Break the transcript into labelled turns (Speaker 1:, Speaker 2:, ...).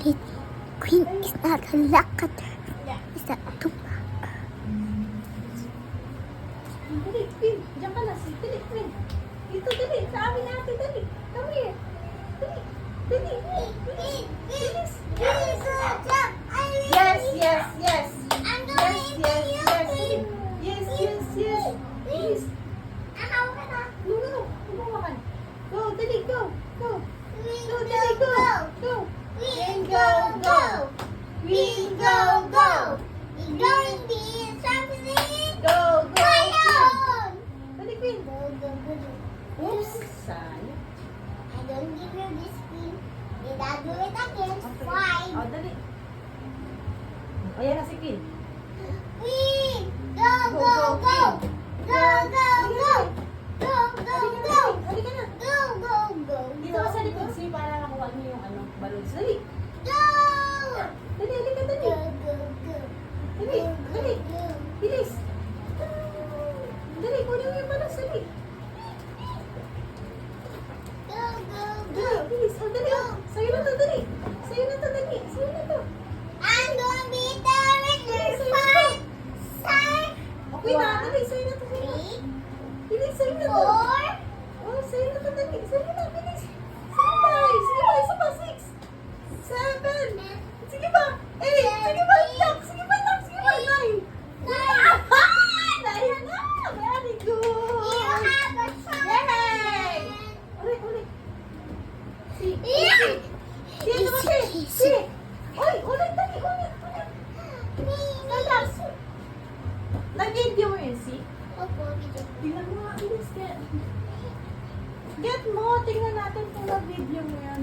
Speaker 1: ulit. Queen is not a lakater. Is that a tupa?
Speaker 2: Dali, Queen. Diyan ka na. Dali, Queen. Dito, dali. Sa amin natin, dali. Come here. Dali. Dali. Bilis. Yes, yes, yes.
Speaker 1: I'm
Speaker 2: Yes,
Speaker 1: going
Speaker 2: yes,
Speaker 1: to
Speaker 2: yes.
Speaker 1: you,
Speaker 2: Yes, yes, yes. Bilis.
Speaker 1: Ano ka na?
Speaker 2: No, no, no. Gumawa ka. Go, dali, go. Go. Go,
Speaker 1: Queen,
Speaker 2: dali, go. Go.
Speaker 1: Queen, go, go. Queen, go, go. Ignoring me is something.
Speaker 2: Go, go.
Speaker 1: Ayun!
Speaker 2: Dali, Queen.
Speaker 1: Go, go, go, go.
Speaker 2: Oops. Sayang.
Speaker 1: I don't give you this queen. Did I do it again?
Speaker 2: Okay.
Speaker 1: Why?
Speaker 2: Oh, dali. Ayan na si Queen.
Speaker 1: Queen, go, go, go. Go, go, go. Go, go, go.
Speaker 2: Halika na.
Speaker 1: Go, go, go.
Speaker 2: Dito ka sa likod, si para nakuha niyo yung balloons. Dali.
Speaker 1: Go!
Speaker 2: Dali, halika, dali.
Speaker 1: Go, go, go.
Speaker 2: Dali, dali.
Speaker 1: Go.
Speaker 2: Bilis. Dali, kunin mo yung balloons, dali.
Speaker 1: Go, go, go.
Speaker 2: Dali, bilis. Oh, dali. Sa'yo na to, dali. Sa'yo na to, dali. Sa'yo na to.
Speaker 1: I'm gonna be the winner. Five, five,
Speaker 2: Okay na, dali. Sa'yo na to, sa'yo na.
Speaker 1: three,
Speaker 2: Bilis, sa'yo na to.
Speaker 1: four,
Speaker 2: Oh, sa'yo na to, dali. Sa'yo na, bilis. Five. Sige pa, isa pa. Six. Seven. Sige pa. Eight. Sige pa, lock. Sige pa, lock. Sige pa, nine.
Speaker 1: nine.
Speaker 2: Nine na. Very good.
Speaker 1: You have a
Speaker 2: Yay!
Speaker 1: chance.
Speaker 2: Ulit, ulit. Si.
Speaker 1: Yeah.
Speaker 2: Si, ano ba si? Si. Uy, ulit, dali, ulit. Relax. Nag-video mo yun, si?
Speaker 1: Opo, video.
Speaker 2: Tingnan mo nga, bilis. Get mo. Tingnan natin kung nag-video mo yan.